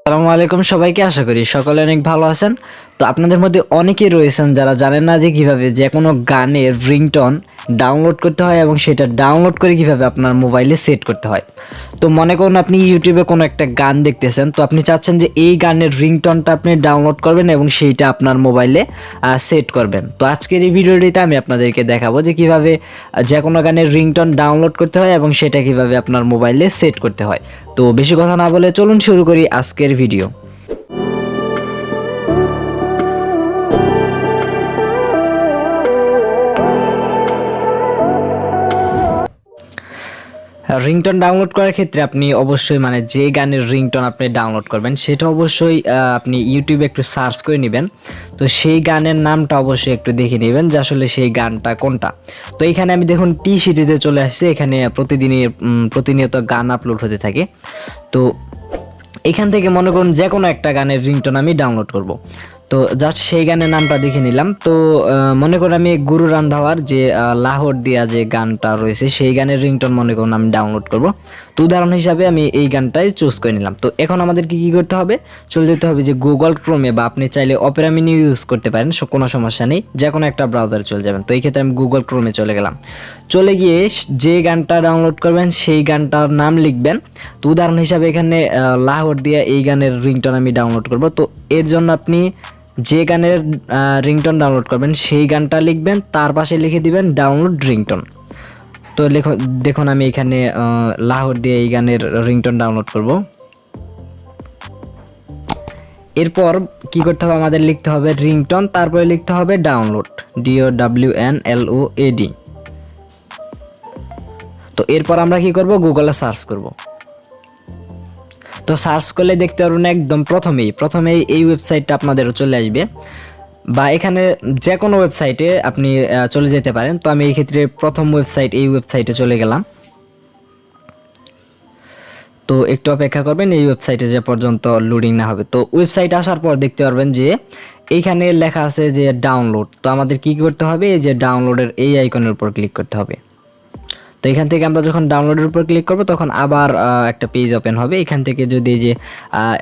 আসসালামু আলাইকুম সবাইকে, আশা করি সকলে অনেক ভালো আছেন। তো আপনাদের মধ্যে অনেকেই রয়েছেন যারা জানেন না যে কিভাবে যে কোনো গানের রিংটোন ডাউনলোড করতে হয় এবং সেটা ডাউনলোড করে কিভাবে আপনার মোবাইলে সেট করতে হয়। তো মনে করুন আপনি ইউটিউবে কোনো একটা গান দেখতেছেন, তো আপনি চাচ্ছেন যে এই গানের রিংটোনটা আপনি ডাউনলোড করবেন এবং সেইটা আপনার মোবাইলে সেট করবেন। তো আজকের এই ভিডিওটিতে আমি আপনাদেরকে দেখাবো যে কিভাবে যে কোনো গানের রিংটোন ডাউনলোড করতে হয় এবং সেটা কিভাবে আপনার মোবাইলে সেট করতে হয়। তো বেশি কথা না বলে চলুন শুরু করি আজকের ভিডিও। রিংটোন ডাউনলোড করার ক্ষেত্রে আপনি অবশ্যই যে গানের রিংটোন আপনি ডাউনলোড করবেন সেটা অবশ্যই আপনি ইউটিউবে একটু সার্চ করে নেবেন। তো সেই গানের নামটা অবশ্যই একটু দেখে নেবেন যে আসলে সেই গানটা কোনটা। তো এখানে আমি দেখুন টি সিরিজে চলে আসছে, এখানে প্রতিনিয়ত গান আপলোড হতে থাকে। তো এখান থেকে মনে করুন যে কোনো একটা গানের রিংটোন আমি ডাউনলোড করব। তো জাস্ট সেই গানের নামটা দেখে নিলাম। তো মনে করুন আমি গুরু রান্ধাওয়ার যে লাহোর দিয়া যে গানটা রয়েছে সেই গানের রিংটোন মনে করুন আমি ডাউনলোড করব। তো উদাহরণ হিসাবে আমি এই গানটাই চুজ করে নিলাম। তো এখন আমাদেরকে কী করতে হবে, চলে যেতে হবে যে গুগল ক্রোমে, বা আপনি চাইলে অপেরা মিনি ইউজ করতে পারেন, কোনো সমস্যা নেই, যে কোনো একটা ব্রাউজারে চলে যাবেন। তো এই ক্ষেত্রে আমি গুগল ক্রোমে চলে গেলাম। চলে গিয়ে যে গানটা ডাউনলোড করবেন সেই গানটার নাম লিখবেন। তো উদাহরণ হিসাবে এখানে লাহোর দিয়া এই গানের রিংটোন আমি ডাউনলোড করব। তো এর জন্য আপনি যে গানের রিংটোন ডাউনলোড করবেন সেই গানটা লিখবেন, তার পাশে লিখে দিবেন ডাউনলোড রিংটোন। তো দেখুন আমি এখানে লাহোর দিয়ে এই গানের রিংটোন ডাউনলোড করব। এরপর কি করতে হবে, আমাদের লিখতে হবে রিংটোন, তারপরে লিখতে হবে ডাউনলোড, DOWNLOAD। তো এরপর আমরা কি করব, গুগলে সার্চ করব। তো সার্চ করলে দেখতে পারবেন একদম প্রথমেই এই ওয়েবসাইটটা আপনাদেরও চলে আসবে, বা এখানে যে কোনো ওয়েবসাইটে আপনি চলে যেতে পারেন। তো আমি এই ক্ষেত্রে প্রথম এই ওয়েবসাইটে চলে গেলাম। তো একটু অপেক্ষা করবেন এই ওয়েবসাইটে যে পর্যন্ত লোডিং না হবে। তো ওয়েবসাইটে আসার পর দেখতে পারবেন যে এইখানে লেখা আছে যে ডাউনলোড। তো আমাদের কি করতে হবে, এই যে ডাউনলোডের এই আইকনের উপর ক্লিক করতে হবে। তো এখান থেকে আমরা যখন ডাউনলোডের উপর ক্লিক করব তখন আবার একটা পেজ ওপেন হবে। এখান থেকে যদি এই যে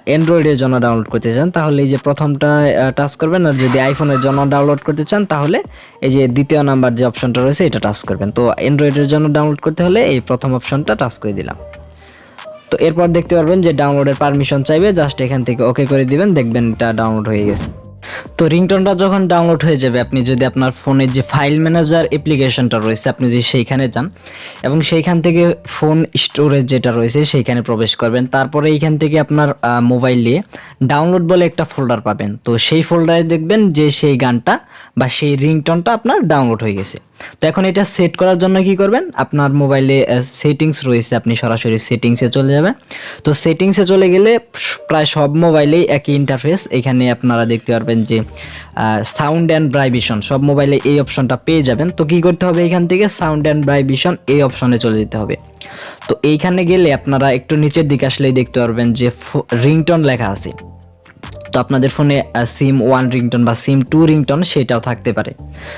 অ্যান্ড্রয়েডের জন্য ডাউনলোড করতে চান তাহলে এই যে প্রথমটা টাচ করবেন, আর যদি আইফোনের জন্য ডাউনলোড করতে চান তাহলে এই যে দ্বিতীয় নাম্বার যে অপশনটা রয়েছে এটা টাচ করবেন। তো অ্যান্ড্রয়েডের জন্য ডাউনলোড করতে হলে এই প্রথম অপশনটা টাচ করে দিলাম। তো এরপর দেখতে পারবেন যে ডাউনলোডের পারমিশন চাইবে, জাস্ট এখান থেকে ওকে করে দিবেন, দেখবেন এটা ডাউনলোড হয়ে গেছে। তো রিংটোনটা যখন ডাউনলোড হয়ে যাবে, আপনি যদি আপনার ফোনের যে ফাইল ম্যানেজার অ্যাপ্লিকেশনটা রয়েছে আপনি যদি সেইখানে যান এবং সেইখান থেকে ফোন স্টোরেজ যেটা রয়েছে সেইখানে প্রবেশ করবেন, তারপরে এইখান থেকে আপনার মোবাইলে ডাউনলোড বলে একটা ফোল্ডার পাবেন। তো সেই ফোল্ডারে দেখবেন যে সেই গানটা বা সেই রিংটোনটা আপনার ডাউনলোড হয়ে গেছে। তো এখন এটা সেট করার জন্য কি করবেন, আপনার মোবাইলে সেটিংস রয়েছে, আপনি সরাসরি সেটিংসে চলে যাবেন। তো সেটিংসে চলে গেলে প্রায় সব মোবাইলেই একই ইন্টারফেস। এখানে আপনারা দেখতে পারবেন যে সাউন্ড অ্যান্ড ভাইব্রেশন, সব মোবাইলে এই অপশনটা পেয়ে যাবেন। তো কি করতে হবে, এখান থেকে সাউন্ড অ্যান্ড ভাইব্রেশন এই অপশনে চলে যেতে হবে। তো এইখানে গেলে আপনারা একটু নিচের দিকে আসলেই দেখতে পারবেন যে রিংটোন লেখা আছে। তো আপনাদের ফোনে সিম 1 রিংটোন বা সিম 2 রিংটোন সেটাও থাকতে পারে।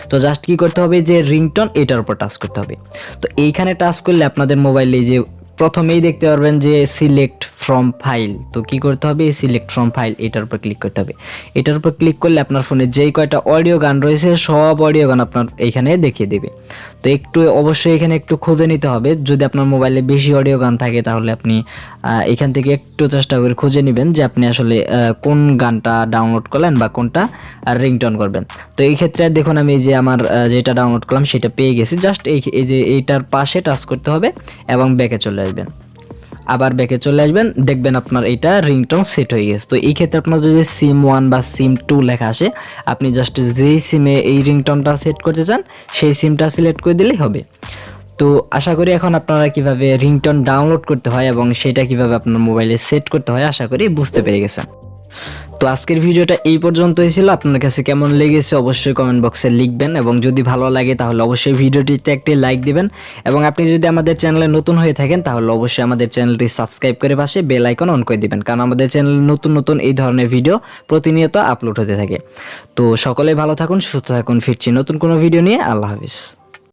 তো জাস্ট কি করতে হবে, যে রিংটোন এটার উপর টাচ করতে হবে। তো এইখানে টাচ করলে আপনাদের মোবাইলে যে প্রথমেই দেখতে পারবেন যে সিলেক্ট ফ্রম ফাইল। তো কি করতে হবে, এই সিলেক্ট ফ্রম ফাইল এটার উপর ক্লিক করতে হবে। এটার উপর ক্লিক করলে আপনার ফোনে যেই কয়টা অডিও গান রয়েছে সব অডিও গান আপনার এইখানে দেখিয়ে দেবে। তো একটু অবশ্যই এখানে একটু খুঁজে নিতে হবে, যদি আপনার মোবাইলে বেশি অডিও গান থাকে তাহলে আপনি এখান থেকে একটু চেষ্টা করে খুঁজে নেবেন যে আপনি আসলে কোন গানটা ডাউনলোড করলেন বা কোনটা রিংটোন করবেন। তো এই ক্ষেত্রে দেখুন আমি এই যে আমার যেটা ডাউনলোড করলাম সেটা পেয়ে গেছি। জাস্ট এই যে এইটার পাশে টাচ করতে হবে এবং ব্যাকে চলে আসবেন, আবার ব্যাকে চলে আসবেন, দেখবেন আপনার এটা রিংটোন সেট হয়ে গেছে। তো এই ক্ষেত্রে আপনার যদি সিম 1 বা সিম 2 লেখা আসে, আপনি জাস্ট যেই সিমে এই রিংটোনটা সেট করতে চান সেই সিমটা সিলেক্ট করে দিলেই হবে। তো আশা করি এখন আপনারা কিভাবে রিংটোন ডাউনলোড করতে হয় এবং সেটা কিভাবে আপনার মোবাইলে সেট করতে হয় আশা করি বুঝতে পেরে গেছেন। তো আজকের ভিডিওটা এই পর্যন্তই ছিল। আপনার কাছে কেমন লেগেছে অবশ্যই কমেন্ট বক্সে লিখবেন, এবং যদি ভালো লাগে তাহলে অবশ্যই ভিডিওটিতে একটি লাইক দিবেন, এবং আপনি যদি আমাদের চ্যানেলে নতুন হয়ে থাকেন তাহলে অবশ্যই আমাদের চ্যানেলটি সাবস্ক্রাইব করে পাশে বেল আইকন অন করে দিবেন, কারণ আমাদের চ্যানেলে নতুন এই ধরনের ভিডিও প্রতিনিয়ত আপলোড হতে থাকে। তো সকলে ভালো থাকুন, সুস্থ থাকুন, ফিরছি নতুন কোনো ভিডিও নিয়ে। আল্লাহ হাফিজ।